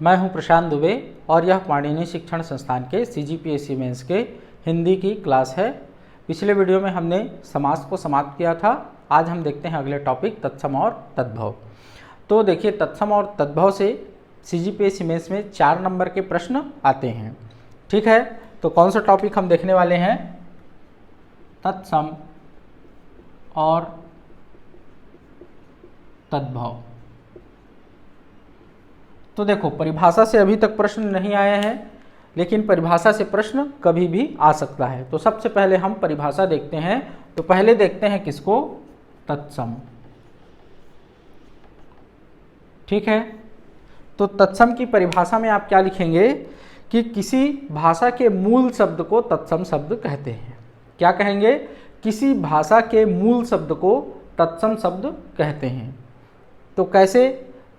मैं हूं प्रशांत दुबे और यह पाणिनि शिक्षण संस्थान के CGPSC मेंस के हिंदी की क्लास है। पिछले वीडियो में हमने समास को समाप्त किया था। आज हम देखते हैं अगले टॉपिक तत्सम और तद्भव। तो देखिए, तत्सम और तद्भव से CGPSC मेंस में 4 नंबर के प्रश्न आते हैं। ठीक है, तो कौन सा टॉपिक हम देखने वाले हैं? तत्सम और तद्भव। तो देखो, परिभाषा से अभी तक प्रश्न नहीं आए हैं, लेकिन परिभाषा से प्रश्न कभी भी आ सकता है। तो सबसे पहले हम परिभाषा देखते हैं। तो पहले देखते हैं किसको? तत्सम। ठीक है, तो तत्सम की परिभाषा में आप क्या लिखेंगे कि किसी भाषा के मूल शब्द को तत्सम शब्द कहते हैं। क्या कहेंगे? किसी भाषा के मूल शब्द को तत्सम शब्द कहते हैं। तो कैसे?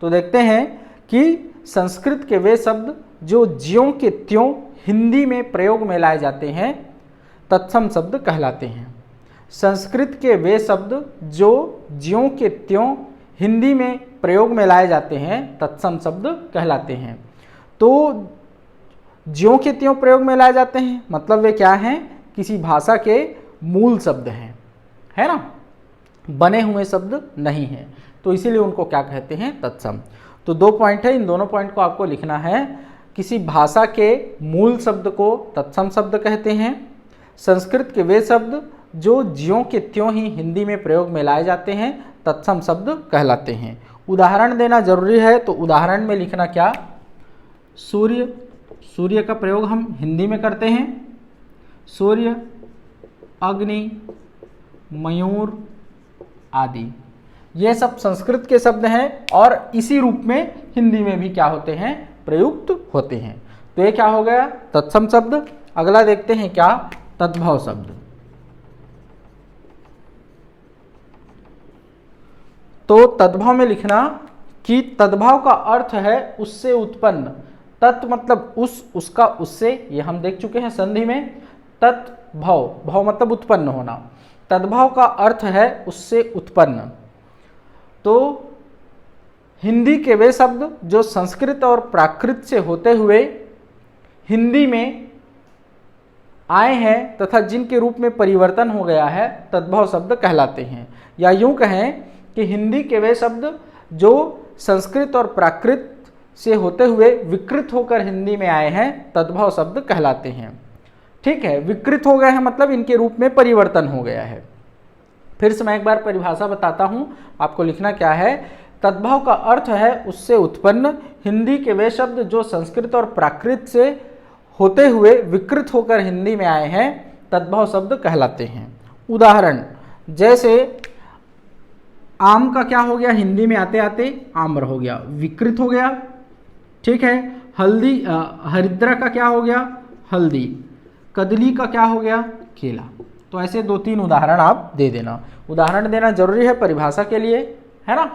तो देखते हैं कि संस्कृत के वे शब्द जो ज्यों के त्यों हिंदी में प्रयोग में लाए जाते हैं तत्सम शब्द कहलाते हैं। संस्कृत के वे शब्द जो ज्यों के त्यों हिंदी में प्रयोग में लाए जाते हैं तत्सम शब्द कहलाते हैं। तो ज्यों के त्यों प्रयोग में लाए जाते हैं मतलब वे क्या हैं? किसी भाषा के मूल शब्द हैं, है ना, बने हुए शब्द नहीं हैं। तो इसीलिए उनको क्या कहते हैं? तत्सम। तो 2 पॉइंट है, इन दोनों पॉइंट को आपको लिखना है। किसी भाषा के मूल शब्द को तत्सम शब्द कहते हैं। संस्कृत के वे शब्द जो ज्यों के त्यों ही हिंदी में प्रयोग में लाए जाते हैं तत्सम शब्द कहलाते हैं। उदाहरण देना जरूरी है, तो उदाहरण में लिखना क्या? सूर्य, सूर्य का प्रयोग हम हिंदी में करते हैं। सूर्य, अग्नि, मयूर आदि, ये सब संस्कृत के शब्द हैं और इसी रूप में हिंदी में भी क्या होते हैं? प्रयुक्त होते हैं। तो ये क्या हो गया? तत्सम शब्द। अगला देखते हैं क्या? तद्भव शब्द। तो तद्भव में लिखना कि तद्भव का अर्थ है उससे उत्पन्न। तत् मतलब उस, उसका, उससे, ये हम देख चुके हैं संधि में। तद्भव, भव मतलब उत्पन्न होना। तद्भव का अर्थ है उससे उत्पन्न। तो हिंदी के वे शब्द जो संस्कृत और प्राकृत से होते हुए हिंदी में आए हैं तथा जिनके रूप में परिवर्तन हो गया है तद्भव शब्द कहलाते हैं। या यूं कहें कि हिंदी के वे शब्द जो संस्कृत और प्राकृत से होते हुए विकृत होकर हिंदी में आए हैं तद्भव शब्द कहलाते हैं। ठीक है, विकृत हो गए हैं मतलब इनके रूप में परिवर्तन हो गया है। फिर से मैं एक बार परिभाषा बताता हूं, आपको लिखना क्या है? तद्भव का अर्थ है उससे उत्पन्न। हिंदी के वे शब्द जो संस्कृत और प्राकृत से होते हुए विकृत होकर हिंदी में आए हैं तद्भव शब्द कहलाते हैं। उदाहरण जैसे आम का क्या हो गया? हिंदी में आते आते आम्र हो गया, विकृत हो गया। ठीक है, हल्दी, हरिद्रा का क्या हो गया? हल्दी। कदली का क्या हो गया? केला। तो ऐसे 2-3 उदाहरण आप दे देना। उदाहरण देना जरूरी है परिभाषा के लिए, है ना।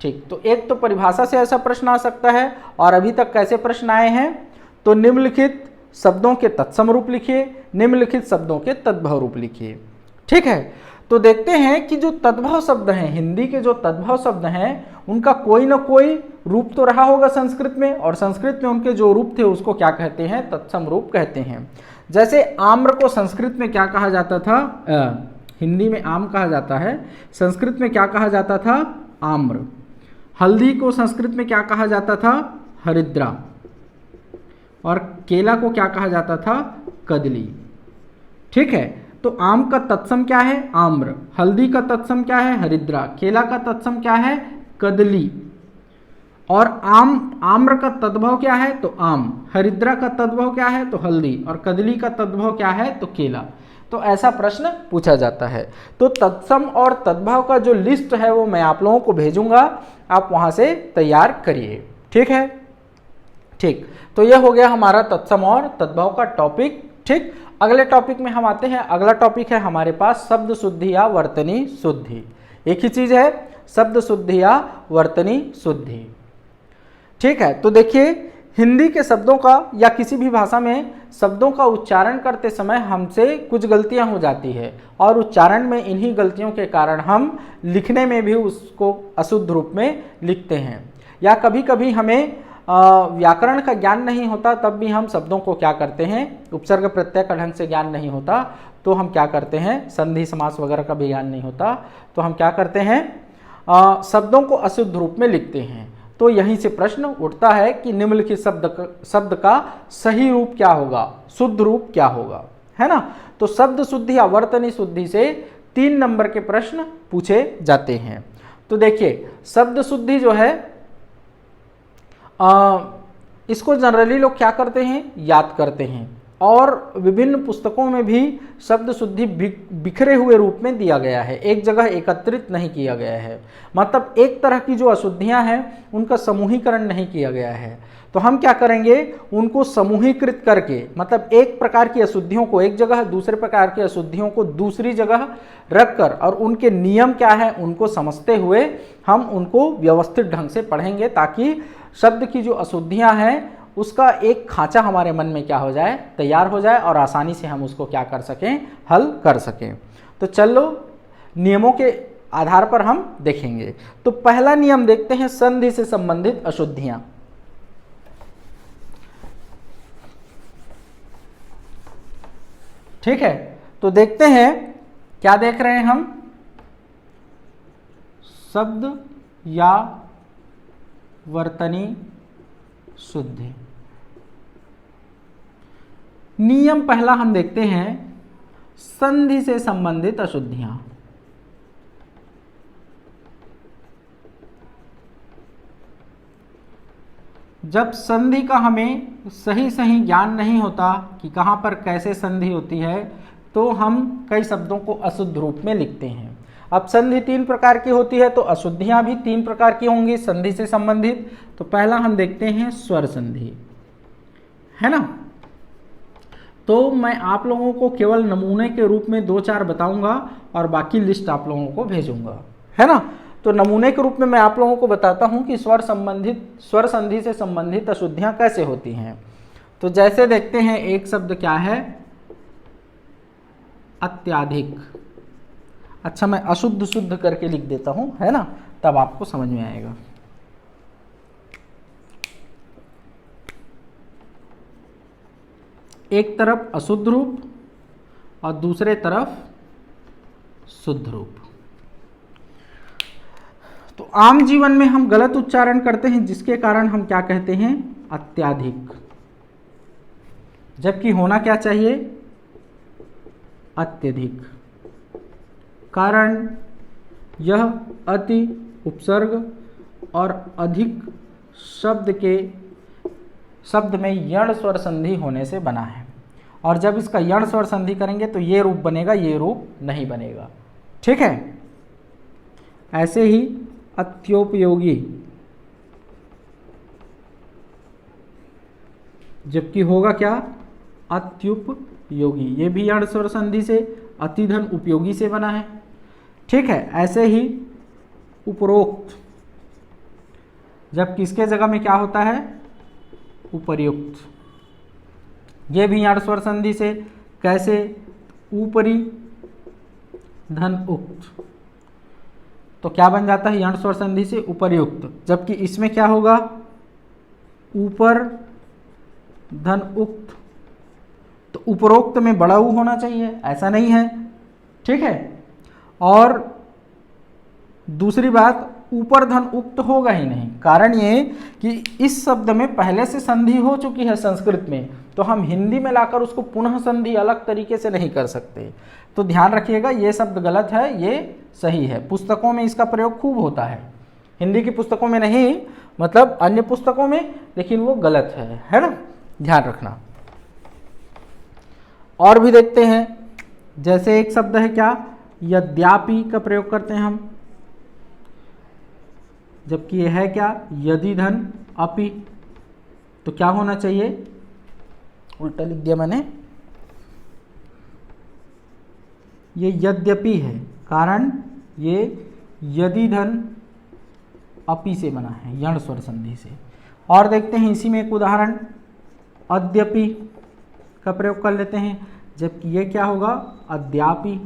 ठीक, तो एक तो परिभाषा से ऐसा प्रश्न आ सकता है। और अभी तक कैसे प्रश्न आए हैं? तो निम्नलिखित शब्दों के तत्सम रूप लिखिए, निम्नलिखित शब्दों के तद्भव रूप लिखिए। ठीक है, तो देखते हैं कि जो तद्भव शब्द हैं, हिंदी के जो तद्भव शब्द हैं उनका कोई ना कोई रूप तो रहा होगा संस्कृत में, और संस्कृत में उनके जो रूप थे उसको क्या कहते हैं? तत्सम रूप कहते हैं। जैसे आम्र को संस्कृत में क्या कहा जाता था? हिंदी में आम कहा जाता है, संस्कृत में क्या कहा जाता था? आम्र। हल्दी को संस्कृत में क्या कहा जाता था? हरिद्रा। और केला को क्या कहा जाता था? कदली। ठीक है, तो आम का तत्सम क्या है? आम्र। हल्दी का तत्सम क्या है? हरिद्रा। केला का तत्सम क्या है? कदली। और आम्र का तद्भव क्या है? तो आम। हरिद्रा का तद्भव क्या है? तो हल्दी। और कदली का तद्भव क्या है? तो केला। तो ऐसा प्रश्न पूछा जाता है। तो तत्सम और तद्भव का जो लिस्ट है वो मैं आप लोगों को भेजूंगा, आप वहां से तैयार करिए। ठीक है, ठीक। तो यह हो गया हमारा तत्सम और तद्भव का टॉपिक। ठीक, अगले टॉपिक में हम आते हैं। अगला टॉपिक है हमारे पास शब्द शुद्धि या वर्तनी शुद्धि। एक ही चीज है, शब्द शुद्धि या वर्तनी शुद्धि। ठीक है, तो देखिए, हिंदी के शब्दों का या किसी भी भाषा में शब्दों का उच्चारण करते समय हमसे कुछ गलतियां हो जाती है, और उच्चारण में इन्हीं गलतियों के कारण हम लिखने में भी उसको अशुद्ध रूप में लिखते हैं। या कभी कभी हमें व्याकरण का ज्ञान नहीं होता तब भी हम शब्दों को क्या करते हैं, उपसर्ग प्रत्यय का ढंग से ज्ञान नहीं होता तो हम क्या करते हैं, संधि समास वगैरह का भी ज्ञान नहीं होता तो हम क्या करते हैं, शब्दों को अशुद्ध रूप में लिखते हैं। तो यहीं से प्रश्न उठता है कि निम्नलिखित शब्द का सही रूप क्या होगा, शुद्ध रूप क्या होगा, है ना। तो शब्द शुद्धि या वर्तनी शुद्धि से 3 नंबर के प्रश्न पूछे जाते हैं। तो देखिए शब्द शुद्धि जो है इसको जनरली लोग क्या करते हैं, याद करते हैं, और विभिन्न पुस्तकों में भी शब्द शुद्धि बिखरे हुए रूप में दिया गया है, एक जगह एकत्रित नहीं किया गया है। मतलब एक तरह की जो अशुद्धियां हैं उनका समूहीकरण नहीं किया गया है। तो हम क्या करेंगे, उनको समूहीकृत करके, मतलब एक प्रकार की अशुद्धियों को एक जगह, दूसरे प्रकार की अशुद्धियों को दूसरी जगह रखकर और उनके नियम क्या है उनको समझते हुए हम उनको व्यवस्थित ढंग से पढ़ेंगे, ताकि शब्द की जो अशुद्धियां हैं उसका एक खांचा हमारे मन में क्या हो जाए, तैयार हो जाए और आसानी से हम उसको क्या कर सकें, हल कर सकें। तो चलो नियमों के आधार पर हम देखेंगे। तो पहला नियम देखते हैं, संधि से संबंधित अशुद्धियां। ठीक है, तो देखते हैं क्या देख रहे हैं हम, शब्द या वर्तनी शुद्धि। नियम पहला हम देखते हैं, संधि से संबंधित अशुद्धियां। जब संधि का हमें सही ज्ञान नहीं होता कि कहां पर कैसे संधि होती है, तो हम कई शब्दों को अशुद्ध रूप में लिखते हैं। अब संधि 3 प्रकार की होती है तो अशुद्धियां भी 3 प्रकार की होंगी संधि से संबंधित। तो पहला हम देखते हैं स्वर संधि, है ना। तो मैं आप लोगों को केवल नमूने के रूप में 2-4 बताऊंगा और बाकी लिस्ट आप लोगों को भेजूंगा, है ना। तो नमूने के रूप में मैं आप लोगों को बताता हूं कि स्वर संधि से संबंधित अशुद्धियां कैसे होती हैं। तो जैसे देखते हैं, एक शब्द क्या है, अत्याधिक। अच्छा, मैं अशुद्ध शुद्ध करके लिख देता हूं, है ना, तब आपको समझ में आएगा। एक तरफ अशुद्ध रूप और दूसरे तरफ शुद्ध रूप। तो आम जीवन में हम गलत उच्चारण करते हैं, जिसके कारण हम क्या कहते हैं, अत्याधिक, जबकि होना क्या चाहिए, अत्यधिक। कारण यह अति, उपसर्ग और अधिक शब्द में यण स्वर संधि होने से बना है, और जब इसका यण स्वर संधि करेंगे तो ये रूप बनेगा, ये रूप नहीं बनेगा। ठीक है, ऐसे ही अत्योपयोगी, जबकि होगा क्या, अत्युपयोगी, ये भी यण स्वर संधि से अतिधन उपयोगी से बना है। ठीक है, ऐसे ही उपरोक्त, जब किसके जगह में क्या होता है, उपर्युक्त, ये भी यण स्वर संधि से, कैसे, ऊपरी धन उक्त, तो क्या बन जाता है, यण स्वर संधि से उपर्युक्त, जबकि इसमें क्या होगा, ऊपर धन उक्त। तो उपरोक्त में बड़ा ऊ होना चाहिए, ऐसा नहीं है। ठीक है, और दूसरी बात, ऊपर धन उक्त होगा ही नहीं। कारण ये कि इस शब्द में पहले से संधि हो चुकी है संस्कृत में, तो हम हिंदी में लाकर उसको पुनः संधि अलग तरीके से नहीं कर सकते। तो ध्यान रखिएगा, ये शब्द गलत है, ये सही है। पुस्तकों में इसका प्रयोग खूब होता है, हिंदी की पुस्तकों में नहीं, मतलब अन्य पुस्तकों में, लेकिन वो गलत है ना, ध्यान रखना। और भी देखते हैं, जैसे एक शब्द है क्या, यद्यापि का प्रयोग करते हैं हम, जबकि यह है क्या, यदि धन अपि। तो क्या होना चाहिए, उल्टा लिख दिया मैंने, ये यद्यपि है, कारण ये यदि धन अपि से बना है, यण स्वर संधि से। और देखते हैं इसी में एक उदाहरण, अद्यपि का प्रयोग कर लेते हैं, जबकि ये क्या होगा, अद्यापि,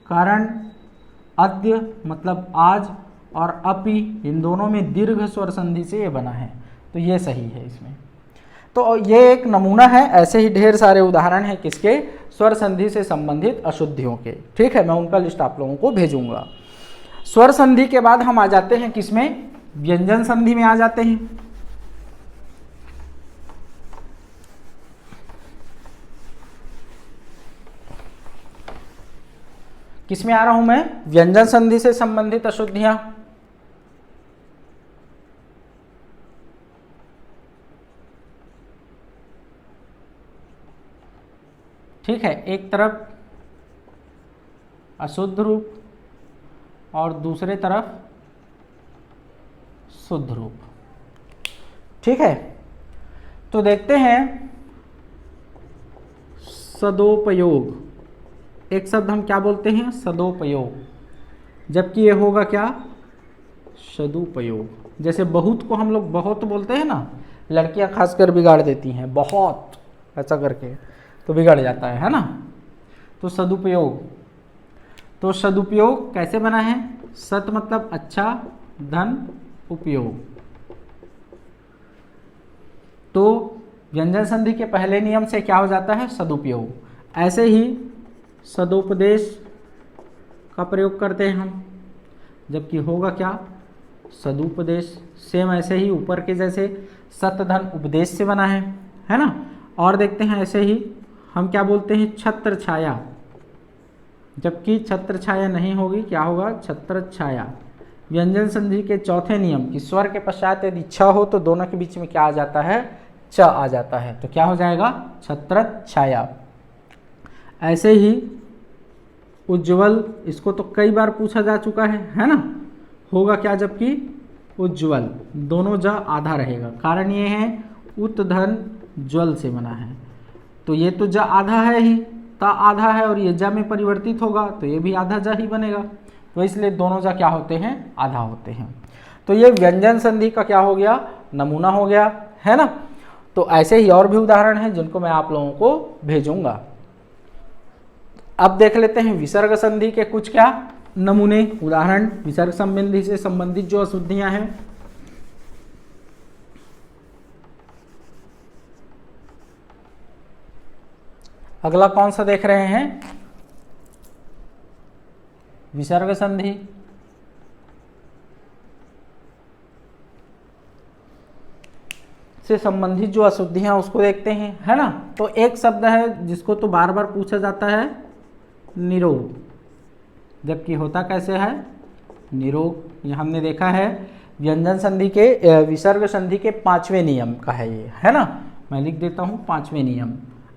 कारण अद्य मतलब आज और अपि, इन दोनों में दीर्घ स्वर संधि से ये बना है। तो ये सही है इसमें। तो ये एक नमूना है, ऐसे ही ढेर सारे उदाहरण हैं किसके, स्वर संधि से संबंधित अशुद्धियों के। ठीक है, मैं उनका लिस्ट आप लोगों को भेजूंगा। स्वर संधि के बाद हम आ जाते हैं किसमें, व्यंजन संधि में आ जाते हैं। किसमें आ रहा हूं मैं, व्यंजन संधि से संबंधित अशुद्धियां। ठीक है, एक तरफ अशुद्ध रूप और दूसरे तरफ शुद्ध रूप। ठीक है, तो देखते हैं सदोपयोग। एक शब्द हम क्या बोलते हैं, सदोपयोग, जबकि ये होगा क्या, सदुपयोग। जैसे बहुत को हम लोग बहुत बोलते हैं ना, लड़कियां खासकर बिगाड़ देती हैं, बहुत ऐसा करके तो बिगड़ जाता है ना। तो सदुपयोग, तो सदुपयोग कैसे बना है, सत मतलब अच्छा, धन उपयोग। तो व्यंजन संधि के पहले नियम से क्या हो जाता है, सदुपयोग। ऐसे ही सदोपदेश का प्रयोग करते हैं हम, जबकि होगा क्या, सदुपदेश। सेम ऐसे ही ऊपर के जैसे सत धन उपदेश से बना है ना। और देखते हैं ऐसे ही हम क्या बोलते हैं, छत्र छाया, जबकि छत्र छाया नहीं होगी, क्या होगा, छत्र छाया। व्यंजन संधि के चौथे नियम कि स्वर के पश्चात यदि छ हो तो दोनों के बीच में क्या आ जाता है, च आ जाता है, तो क्या हो जाएगा, छत्र छाया। ऐसे ही उज्ज्वल, इसको तो कई बार पूछा जा चुका है ना। होगा क्या, जबकि उज्ज्वल, दोनों ज आधा रहेगा, कारण ये है उत धन ज्वल से बना है, तो ये तो ज आधा है ही, ता आधा है, और ये ज में परिवर्तित होगा तो ये भी आधा ज ही बनेगा, तो इसलिए दोनों ज क्या होते हैं, आधा होते हैं। तो ये व्यंजन संधि का क्या हो गया, नमूना हो गया, है ना। तो ऐसे ही और भी उदाहरण हैं जिनको मैं आप लोगों को भेजूंगा। अब देख लेते हैं विसर्ग संधि के कुछ क्या नमूने, उदाहरण। विसर्ग संबंधी से संबंधित जो अशुद्धियां हैं, अगला कौन सा देख रहे हैं, विसर्ग संधि। से संबंधित जो अशुद्धियां उसको देखते हैं, है ना। तो एक शब्द है जिसको तो बार बार पूछा जाता है, निरोग, जबकि होता कैसे है, निरोग। ये हमने देखा है व्यंजन संधि के, विसर्ग संधि के 5वें नियम का है ये, है ना। मैं लिख देता हूँ 5वें नियम।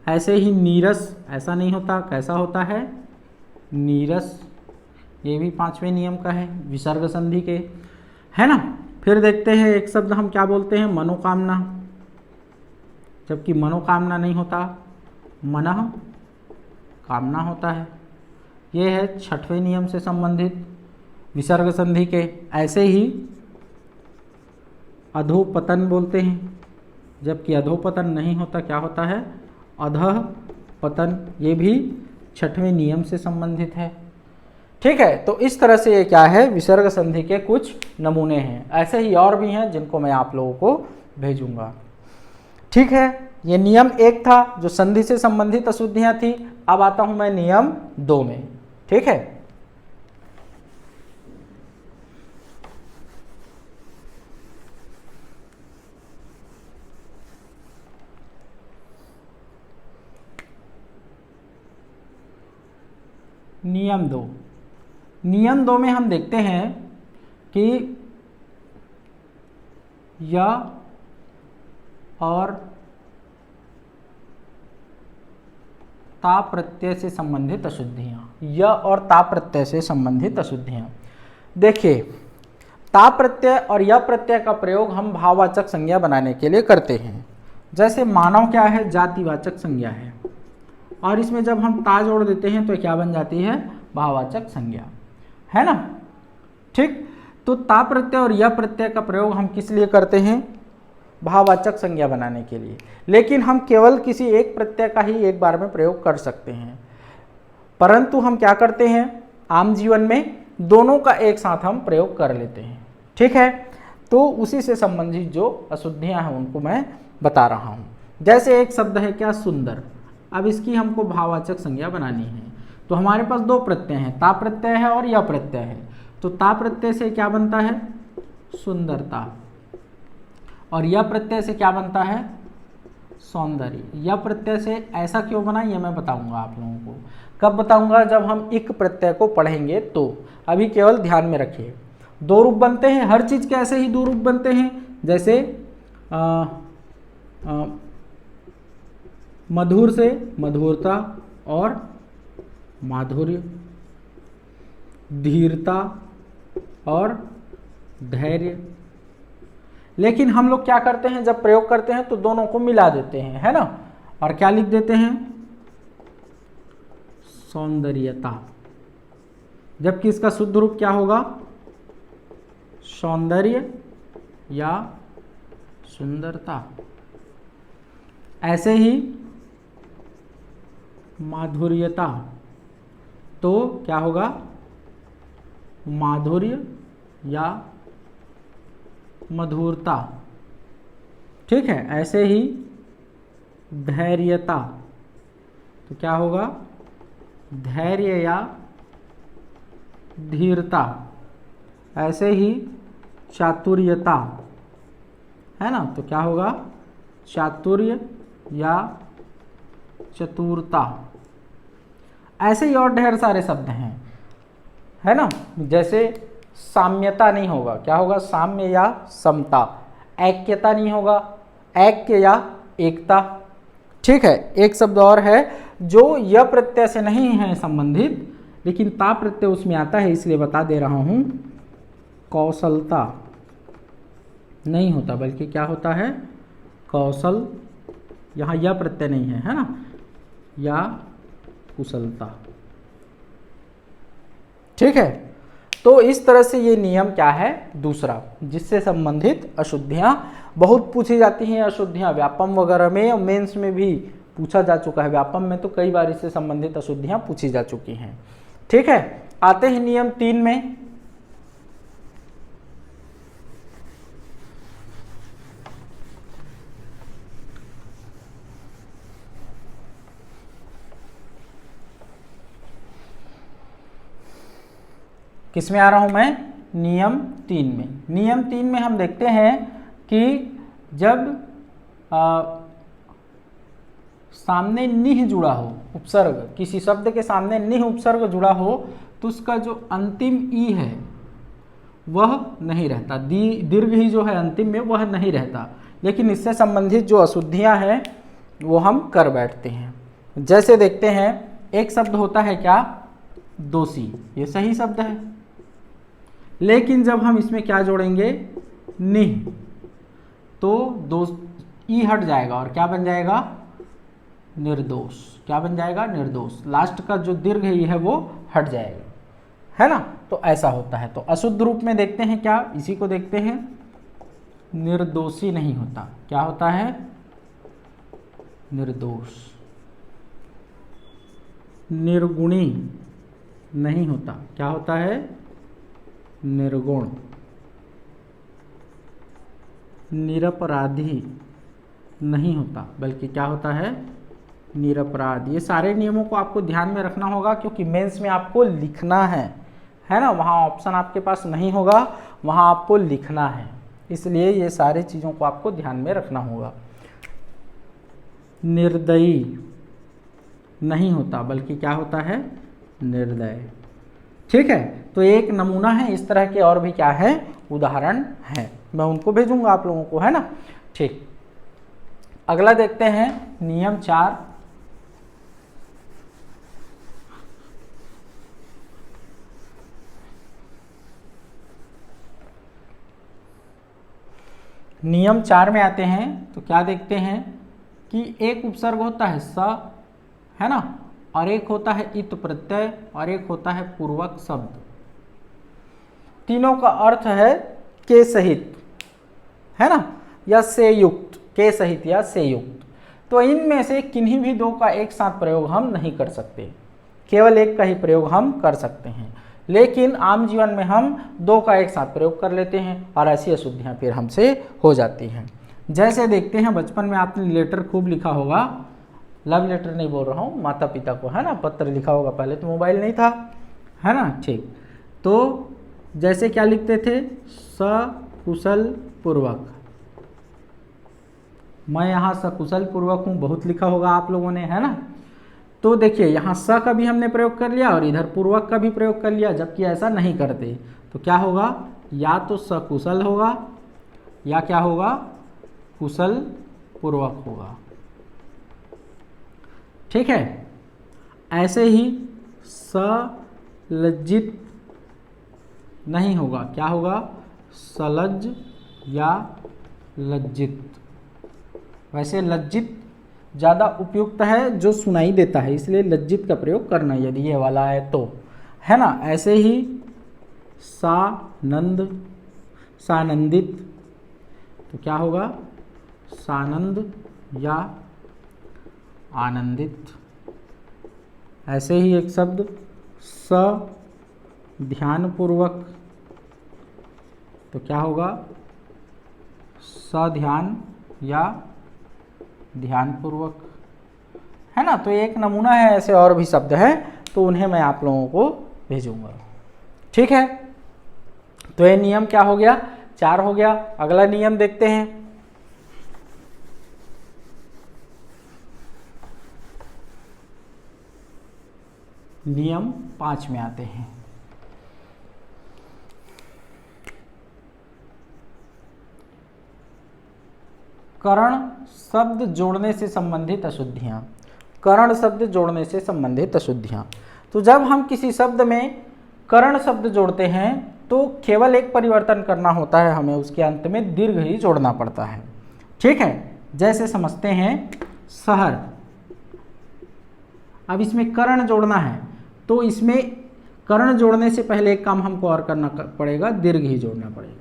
ऐसे ही नीरस, ऐसा नहीं होता, कैसा होता है, नीरस, ये भी 5वें नियम का है विसर्ग संधि के, है ना। फिर देखते हैं एक शब्द हम क्या बोलते हैं, मनोकामना, जबकि मनोकामना नहीं होता, मनः कामना होता है। ये है 6वें नियम से संबंधित विसर्ग संधि के। ऐसे ही अधोपतन बोलते हैं, जबकि अधोपतन नहीं होता, क्या होता है, अधः पतन। ये भी 6वें नियम से संबंधित है। ठीक है, तो इस तरह से ये क्या है, विसर्ग संधि के कुछ नमूने हैं। ऐसे ही और भी हैं जिनको मैं आप लोगों को भेजूंगा। ठीक है, ये नियम 1 था जो संधि से संबंधित अशुद्धियां थी। अब आता हूं मैं नियम 2 में। ठीक है, नियम 2। नियम 2 में हम देखते हैं कि य और ता प्रत्यय से संबंधित अशुद्धियां, य और ता प्रत्यय से संबंधित अशुद्धियां। देखिए, ता प्रत्यय और य प्रत्यय का प्रयोग हम भाववाचक संज्ञा बनाने के लिए करते हैं। जैसे मानव क्या है, जातिवाचक संज्ञा है, और इसमें जब हम ता जोड़ देते हैं तो क्या बन जाती है, भाववाचक संज्ञा, है ना। ठीक, तो ता प्रत्यय और य प्रत्यय का प्रयोग हम किस लिए करते हैं, भाववाचक संज्ञा बनाने के लिए। लेकिन हम केवल किसी एक प्रत्यय का ही एक बार में प्रयोग कर सकते हैं, परंतु हम क्या करते हैं, आम जीवन में दोनों का एक साथ हम प्रयोग कर लेते हैं। ठीक है, तो उसी से संबंधित जो अशुद्धियां हैं उनको मैं बता रहा हूं। जैसे एक शब्द है क्या, सुंदर। अब इसकी हमको भाववाचक संज्ञा बनानी है, तो हमारे पास दो प्रत्यय हैं, ता प्रत्यय है और या प्रत्यय है। तो ता प्रत्यय से क्या बनता है, सुंदरता, और यह प्रत्यय से क्या बनता है, सौंदर्य। यह प्रत्यय से ऐसा क्यों बना ये मैं बताऊंगा आप लोगों को। कब बताऊंगा, जब हम इक प्रत्यय को पढ़ेंगे तो। अभी केवल ध्यान में रखिए, दो रूप बनते हैं, हर चीज के ऐसे ही दो रूप बनते हैं। जैसे मधुर से मधुरता और माधुर्य, धीरता और धैर्य। लेकिन हम लोग क्या करते हैं, जब प्रयोग करते हैं तो दोनों को मिला देते हैं, है ना, और क्या लिख देते हैं, सौंदर्यता। जबकि इसका शुद्ध रूप क्या होगा, सौंदर्य या सुंदरता। ऐसे ही माधुर्यता, तो क्या होगा, माधुर्य या मधुरता। ठीक है, ऐसे ही धैर्यता, तो क्या होगा, धैर्य या धीरता। ऐसे ही चातुर्यता, है ना, तो क्या होगा, चातुर्य या चतुरता। ऐसे ही और ढेर सारे शब्द हैं, है ना। जैसे साम्यता नहीं होगा, क्या होगा, साम्य या समता। ऐक्यता नहीं होगा, ऐक्य या एकता। ठीक है, एक शब्द और है जो य प्रत्यय से नहीं है संबंधित, लेकिन ता प्रत्यय उसमें आता है, इसलिए बता दे रहा हूं, कौशलता नहीं होता, बल्कि क्या होता है, कौशल। यहां यह प्रत्यय नहीं है, है ना, या कुशलता। ठीक है, तो इस तरह से ये नियम क्या है, दूसरा, जिससे संबंधित अशुद्धियां बहुत पूछी जाती हैं। अशुद्धियां व्यापम वगैरह में और मेंस में भी पूछा जा चुका है। व्यापम में तो कई बार इससे संबंधित अशुद्धियां पूछी जा चुकी हैं। ठीक है, आते हैं नियम 3 में। किसमें आ रहा हूं मैं, नियम 3 में। नियम 3 में हम देखते हैं कि जब सामने निह जुड़ा हो, उपसर्ग, किसी शब्द के सामने निह उपसर्ग जुड़ा हो, तो उसका जो अंतिम ई है वह नहीं रहता, दीर्घ ही जो है अंतिम में वह नहीं रहता। लेकिन इससे संबंधित जो अशुद्धियां हैं वो हम कर बैठते हैं। जैसे देखते हैं, एक शब्द होता है क्या, दोषी। ये सही शब्द है, लेकिन जब हम इसमें क्या जोड़ेंगे, निह, तो दोष ई हट जाएगा और क्या बन जाएगा, निर्दोष। क्या बन जाएगा, निर्दोष। लास्ट का जो दीर्घ है वो हट जाएगा, है ना। तो ऐसा होता है। तो अशुद्ध रूप में देखते हैं क्या, इसी को देखते हैं, निर्दोषी नहीं होता, क्या होता है, निर्दोष। निर्गुणी नहीं होता, क्या होता है, निर्गुण। निरपराधी नहीं होता, बल्कि क्या होता है, निरपराध। ये सारे नियमों को आपको ध्यान में रखना होगा, क्योंकि मेंस में आपको लिखना है ना। वहाँ ऑप्शन आपके पास नहीं होगा, वहाँ आपको लिखना है, इसलिए ये सारी चीज़ों को आपको ध्यान में रखना होगा। निर्दयी नहीं होता, बल्कि क्या होता है, निर्दय। ठीक है, तो एक नमूना है, इस तरह के और भी क्या है, उदाहरण हैं। मैं उनको भेजूंगा आप लोगों को, है ना। ठीक, अगला देखते हैं नियम 4। नियम 4 में आते हैं तो क्या देखते हैं कि एक उपसर्ग होता है स, है ना, और एक होता है इत प्रत्यय, और एक होता है पूर्वक शब्द। तीनों का अर्थ है के सहित, है ना, या से युक्त, के सहित या से युक्त। तो इनमें से किन्हीं भी दो का एक साथ प्रयोग हम नहीं कर सकते, केवल एक का ही प्रयोग हम कर सकते हैं। लेकिन आम जीवन में हम दो का एक साथ प्रयोग कर लेते हैं और ऐसी अशुद्धियाँ फिर हमसे हो जाती हैं। जैसे देखते हैं, बचपन में आपने लेटर खूब लिखा होगा, लव लेटर नहीं बोल रहा हूँ, माता पिता को, है ना, पत्र लिखा होगा। पहले तो मोबाइल नहीं था, है ना, ठीक। तो जैसे क्या लिखते थे, सकुशल पूर्वक, मैं यहाँ सकुशल पूर्वक हूँ, बहुत लिखा होगा आप लोगों ने, है ना। तो देखिए यहाँ स का भी हमने प्रयोग कर लिया और इधर पूर्वक का भी प्रयोग कर लिया, जबकि ऐसा नहीं करते। तो क्या होगा, या तो सकुशल होगा या क्या होगा, कुशल पूर्वक होगा। ठीक है। ऐसे ही सलज्जित नहीं होगा, क्या होगा, सलज्ज या लज्जित। वैसे लज्जित ज़्यादा उपयुक्त है, जो सुनाई देता है, इसलिए लज्जित का प्रयोग करना यदि ये वाला है तो, है ना। ऐसे ही सानंद, सानंदित, तो क्या होगा, सानंद या आनंदित। ऐसे ही एक शब्द सध्यानपूर्वक, तो क्या होगा, सध्यान या ध्यानपूर्वक, है ना। तो एक नमूना है, ऐसे और भी शब्द हैं, तो उन्हें मैं आप लोगों को भेजूंगा। ठीक है। तो ये नियम क्या हो गया, 4 हो गया। अगला नियम देखते हैं। नियम 5 में आते हैं। करण शब्द जोड़ने से संबंधित अशुद्धियां। करण शब्द जोड़ने से संबंधित अशुद्धियां। तो जब हम किसी शब्द में करण शब्द जोड़ते हैं तो केवल एक परिवर्तन करना होता है, हमें उसके अंत में दीर्घ ही जोड़ना पड़ता है। ठीक है। जैसे समझते हैं शहर, अब इसमें करण जोड़ना है, तो इसमें करण जोड़ने से पहले एक काम हमको और करना पड़ेगा, दीर्घ ही जोड़ना पड़ेगा,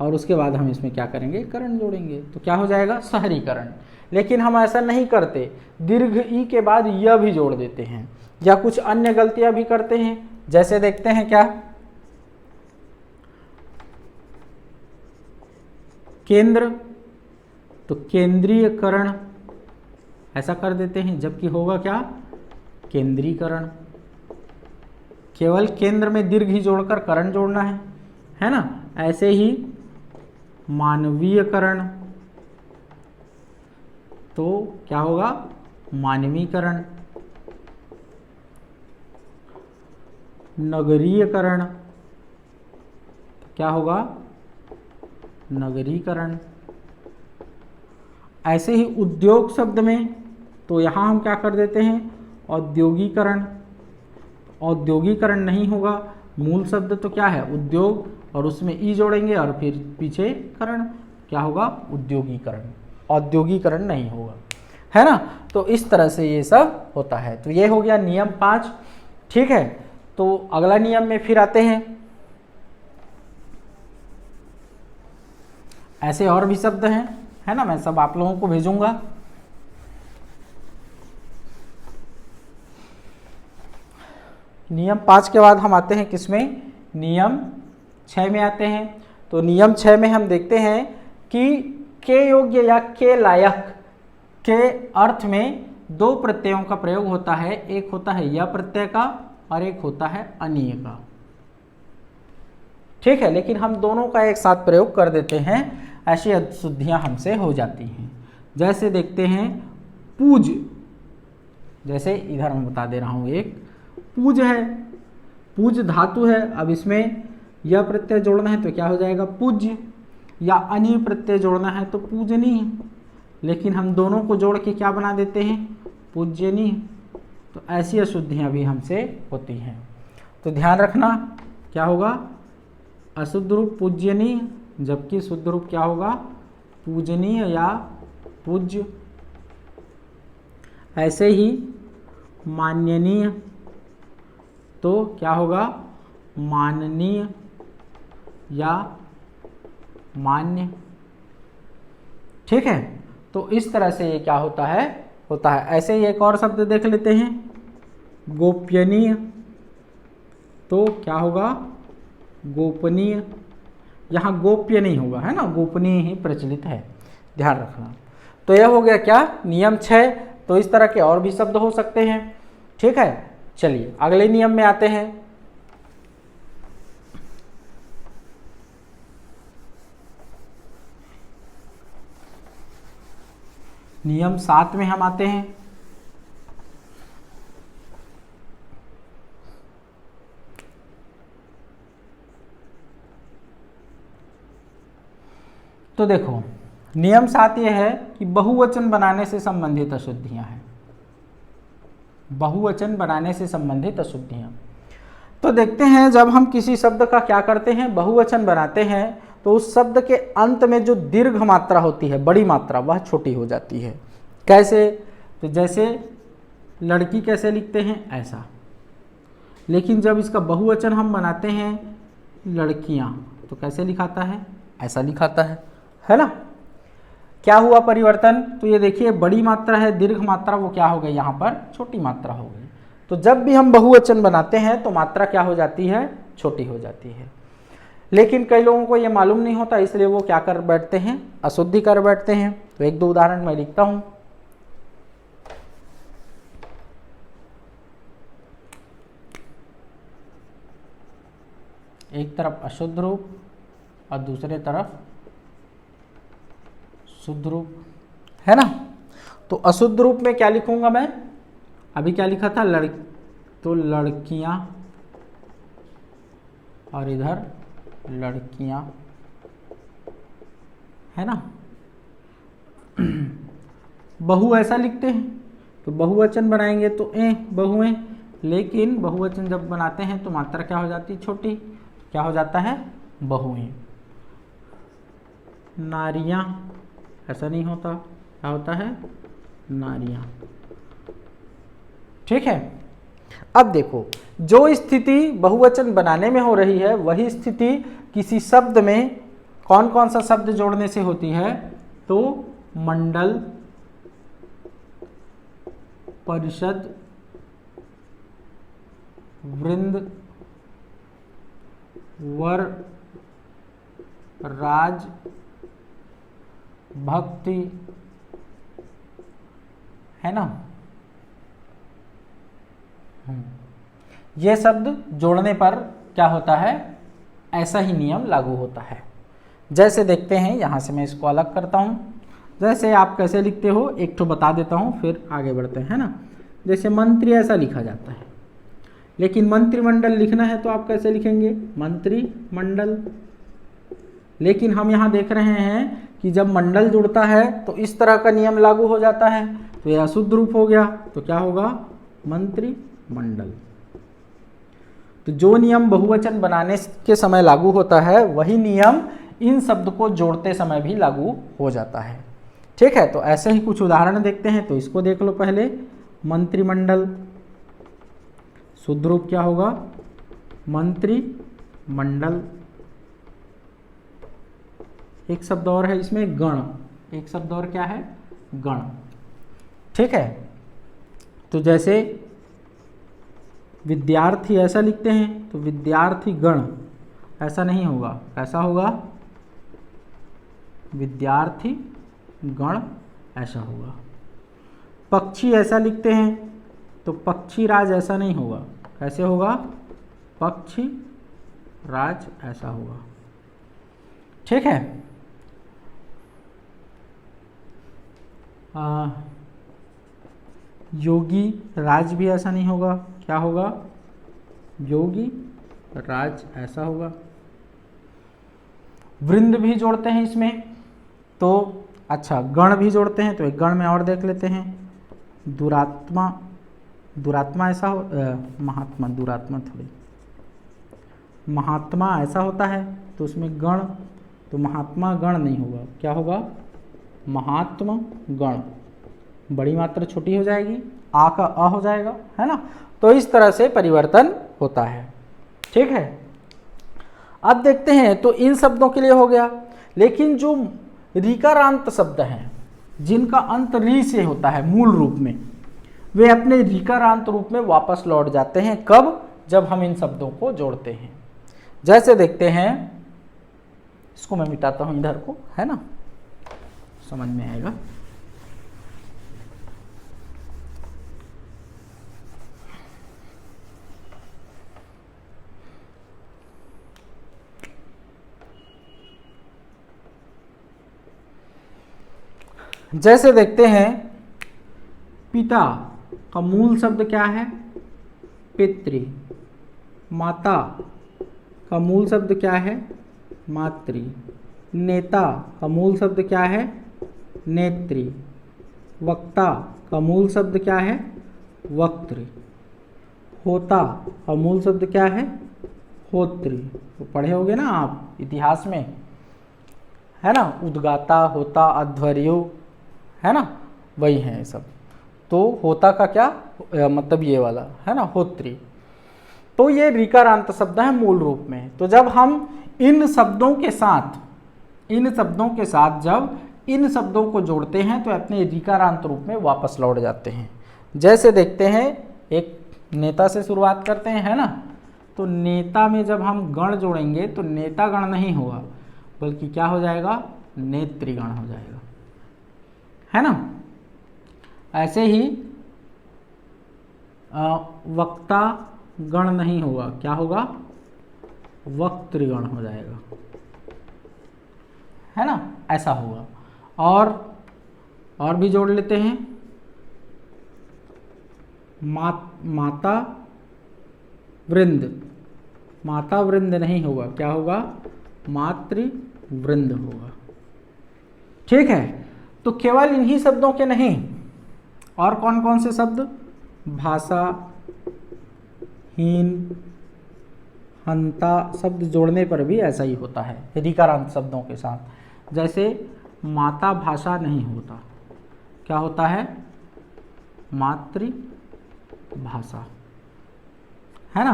और उसके बाद हम इसमें क्या करेंगे, करण जोड़ेंगे। तो क्या हो जाएगा, शहरीकरण। लेकिन हम ऐसा नहीं करते, दीर्घ ई के बाद यह भी जोड़ देते हैं, या कुछ अन्य गलतियां भी करते हैं। जैसे देखते हैं क्या, केंद्र, तो केंद्रीयकरण ऐसा कर देते हैं, जबकि होगा क्या, केंद्रीकरण। केवल केंद्र में दीर्घ ही जोड़कर करण जोड़ना है ना। ऐसे ही मानवीयकरण, तो क्या होगा, मानवीकरण। नगरीयकरण, तो क्या होगा, नगरीकरण। ऐसे ही उद्योग शब्द में, तो यहाँ हम क्या कर देते हैं, औद्योगिकरण। औद्योगिकरण नहीं होगा, मूल शब्द तो क्या है, उद्योग, और उसमें ई जोड़ेंगे और फिर पीछे करण, क्या होगा, उद्योगीकरण। औद्योगिकरण नहीं होगा, है ना। तो इस तरह से ये सब होता है। तो ये हो गया नियम 5। ठीक है। तो अगला नियम में फिर आते हैं। ऐसे और भी शब्द हैं, है ना, मैं सब आप लोगों को भेजूंगा। नियम 5 के बाद हम आते हैं किसमें, नियम 6 में आते हैं। तो नियम 6 में हम देखते हैं कि के योग्य या के लायक के अर्थ में 2 प्रत्ययों का प्रयोग होता है। एक होता है य प्रत्यय का और एक होता है अनीय का। ठीक है। लेकिन हम दोनों का एक साथ प्रयोग कर देते हैं, ऐसी अशुद्धियां हमसे हो जाती हैं। जैसे देखते हैं पूज, जैसे इधर मैं बता दे रहा हूं, एक पूज है, पूज धातु है। अब इसमें यह प्रत्यय जोड़ना है तो क्या हो जाएगा, पूज्य, या अनीय प्रत्यय जोड़ना है तो पूजनीय। लेकिन हम दोनों को जोड़ के क्या बना देते हैं, पूज्यनीय। तो ऐसी अशुद्धियां भी हमसे होती हैं। तो ध्यान रखना, क्या होगा, अशुद्ध रूप पूज्यनीय, जबकि शुद्ध रूप क्या होगा, पूजनीय या पूज्य। ऐसे ही मान्यनीय, तो क्या होगा, माननीय या मान्य। ठीक है। तो इस तरह से ये क्या होता है, ऐसे ही एक और शब्द देख लेते हैं, गोपनीय। तो क्या होगा, गोपनीय। यहाँ गोप्य नहीं होगा, है ना, गोपनीय ही प्रचलित है, ध्यान रखना। तो यह हो गया क्या, नियम 6। तो इस तरह के और भी शब्द हो सकते हैं। ठीक है, चलिए अगले नियम में आते हैं। नियम 7 में हम आते हैं। तो देखो, नियम 7 ये है कि बहुवचन बनाने से संबंधित अशुद्धियां हैं। बहुवचन बनाने से संबंधित अशुद्धियां। तो देखते हैं, जब हम किसी शब्द का क्या करते हैं, बहुवचन बनाते हैं, तो उस शब्द के अंत में जो दीर्घ मात्रा होती है, बड़ी मात्रा, वह छोटी हो जाती है। कैसे, तो जैसे लड़की कैसे लिखते हैं, ऐसा। लेकिन जब इसका बहुवचन हम बनाते हैं लड़कियां, तो कैसे लिखाता है, ऐसा लिखाता है ना। क्या हुआ परिवर्तन, तो ये देखिए, बड़ी मात्रा है, दीर्घ मात्रा, वो क्या हो गई, यहाँ पर छोटी मात्रा हो गई। तो जब भी हम बहुवचन बनाते हैं तो मात्रा क्या हो जाती है, छोटी हो जाती है। लेकिन कई लोगों को ये मालूम नहीं होता, इसलिए वो क्या कर बैठते हैं, अशुद्धि कर बैठते हैं। तो एक दो उदाहरण मैं लिखता हूं। एक तरफ अशुद्ध रूप और दूसरे तरफ शुद्ध रूप, है ना। तो अशुद्ध रूप में क्या लिखूंगा मैं, अभी क्या लिखा था, तो लड़कियां, और इधर लड़कियां, है ना। बहु ऐसा लिखते हैं, तो बहुवचन बनाएंगे तो बहुएं, लेकिन बहुवचन जब बनाते हैं तो मात्रा क्या हो जाती है, छोटी। क्या हो जाता है, बहुएं। नारियां ऐसा नहीं होता, क्या होता है, नारियां। ठीक है। अब देखो, जो स्थिति बहुवचन बनाने में हो रही है, वही स्थिति किसी शब्द में कौन कौन सा शब्द जोड़ने से होती है, तो मंडल, परिषद, वृंद, वर, राज, भक्ति, है ना। यह शब्द जोड़ने पर क्या होता है, ऐसा ही नियम लागू होता है। जैसे देखते हैं, यहां से मैं इसको अलग करता हूं। जैसे आप कैसे लिखते हो, एक तो बता देता हूं, फिर आगे बढ़ते हैं, है ना। जैसे मंत्री ऐसा लिखा जाता है, लेकिन मंत्रिमंडल लिखना है तो आप कैसे लिखेंगे, मंत्रिमंडल। लेकिन हम यहाँ देख रहे हैं कि जब मंडल जुड़ता है तो इस तरह का नियम लागू हो जाता है, तो यह अशुद्ध रूप हो गया, तो क्या होगा, मंत्रिमंडल। तो जो नियम बहुवचन बनाने के समय लागू होता है, वही नियम इन शब्द को जोड़ते समय भी लागू हो जाता है। ठीक है, तो ऐसे ही कुछ उदाहरण देखते हैं। तो इसको देख लो पहले, मंत्रिमंडल, शुद्ध रूप क्या होगा, मंत्रिमंडल। एक शब्द और है इसमें, गण। एक शब्द और क्या है, गण। ठीक है। तो जैसे विद्यार्थी ऐसा लिखते हैं, तो विद्यार्थी गण ऐसा नहीं होगा, कैसा होगा, विद्यार्थी गण ऐसा होगा। पक्षी ऐसा लिखते हैं, तो पक्षी राज ऐसा नहीं होगा, कैसे होगा, पक्षी राज ऐसा होगा। ठीक है। योगी राज भी ऐसा नहीं होगा, क्या होगा, योगी राज ऐसा होगा। वृंद भी जोड़ते हैं इसमें, तो अच्छा गण भी जोड़ते हैं, तो एक गण में और देख लेते हैं, दुरात्मा, दुरात्मा ऐसा हो, महात्मा, दुरात्मा थोड़ी, महात्मा ऐसा होता है, तो उसमें गण, तो महात्मा गण नहीं होगा, क्या होगा, महात्मा गण। बड़ी मात्रा छोटी हो जाएगी, आ का अ हो जाएगा, है ना। तो इस तरह से परिवर्तन होता है। ठीक है। अब देखते हैं, तो इन शब्दों के लिए हो गया। लेकिन जो ऋकारांत शब्द हैं, जिनका अंत री से होता है मूल रूप में, वे अपने ऋकारांत रूप में वापस लौट जाते हैं। कब, जब हम इन शब्दों को जोड़ते हैं। जैसे देखते हैं, इसको मैं मिटाता हूं इधर को, है ना, समझ में आएगा। जैसे देखते हैं, पिता का मूल शब्द क्या है? पितृ। माता का मूल शब्द क्या है? मातृ। नेता का मूल शब्द क्या है? नेत्री। वक्ता का मूल शब्द क्या है? वक्तृ। होता का मूल शब्द क्या है? होतृ। तो पढ़े होगे ना आप इतिहास में, है ना, उद्गाता, होता, अध्वर्यु, है ना, वही है सब। तो होता का क्या मतलब ये वाला, है ना, होत्री। तो ये ऋकारांत शब्द है मूल रूप में। तो जब हम इन शब्दों के साथ जब इन शब्दों को जोड़ते हैं तो अपने ऋकारांत रूप में वापस लौट जाते हैं। जैसे देखते हैं, एक नेता से शुरुआत करते हैं, है ना। तो नेता में जब हम गण जोड़ेंगे तो नेता गण नहीं होगा, बल्कि क्या हो जाएगा? नेतृगण हो जाएगा, है ना। ऐसे ही वक्ता गण नहीं होगा, क्या होगा? वक्तृगण हो जाएगा, है ना, ऐसा होगा। और भी जोड़ लेते हैं, माता वृंद नहीं होगा, क्या होगा? मातृवृंद होगा। ठीक है। तो केवल इन्हीं शब्दों के नहीं, और कौन कौन से शब्द? भाषा, हीन, हंता शब्द जोड़ने पर भी ऐसा ही होता है ऋकारांत शब्दों के साथ। जैसे माता भाषा नहीं होता, क्या होता है? मातृभाषा, है ना।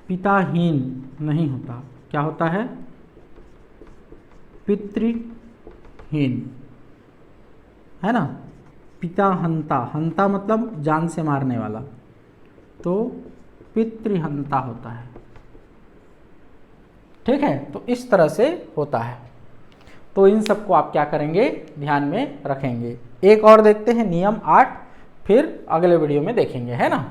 पिताहीन नहीं होता, क्या होता है? पितृहीन, है ना। पिता हंता मतलब जान से मारने वाला, तो पितृहंता होता है। ठीक है। तो इस तरह से होता है। तो इन सबको आप क्या करेंगे? ध्यान में रखेंगे। एक और देखते हैं, नियम 8, फिर अगले वीडियो में देखेंगे, है ना।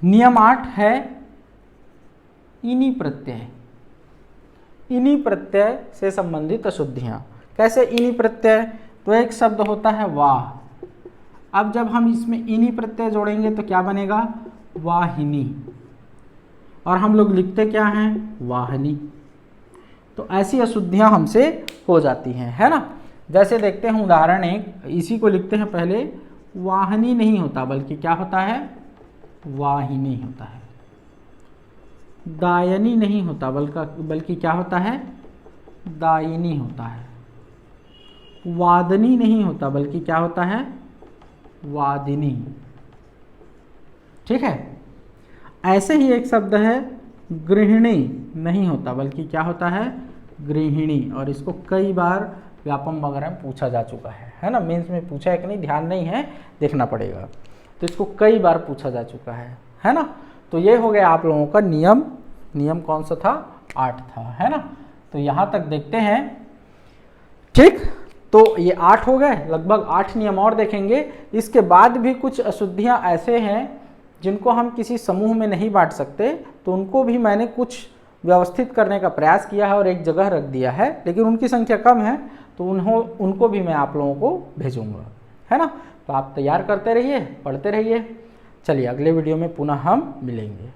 नियम 8 है इनी प्रत्यय। इनी प्रत्यय से संबंधित अशुद्धियां। कैसे इनी प्रत्यय? तो एक शब्द होता है वाह। अब जब हम इसमें इनी प्रत्यय जोड़ेंगे तो क्या बनेगा? वाहिनी। और हम लोग लिखते क्या हैं? वाहनी। तो ऐसी अशुद्धियां हमसे हो जाती हैं, है ना। जैसे देखते हैं उदाहरण एक, इसी को लिखते हैं पहले। वाहनी नहीं होता, बल्कि क्या होता है? वाहिनी होता है। दायनी नहीं होता, बल्कि क्या होता है? दायिनी होता है। वादनी नहीं होता, बल्कि क्या होता है? वादिनी। ठीक है। ऐसे ही एक शब्द है गृहिणी नहीं होता, बल्कि क्या होता है? गृहिणी। और इसको कई बार व्यापम वगैरह में पूछा जा चुका है ना। मेंस में पूछा है कि नहीं ध्यान नहीं है, देखना पड़ेगा। तो इसको कई बार पूछा जा चुका है ना। तो ये हो गया आप लोगों का नियम कौन सा था? 8 था, है ना। तो यहाँ तक देखते हैं। ठीक, तो ये 8 हो गए। लगभग 8 नियम और देखेंगे। इसके बाद भी कुछ अशुद्धियाँ ऐसे हैं जिनको हम किसी समूह में नहीं बांट सकते, तो उनको भी मैंने कुछ व्यवस्थित करने का प्रयास किया है और एक जगह रख दिया है, लेकिन उनकी संख्या कम है, तो उनको भी मैं आप लोगों को भेजूंगा, है ना। तो आप तैयार करते रहिए, पढ़ते रहिए। चलिए अगले वीडियो में पुनः हम मिलेंगे।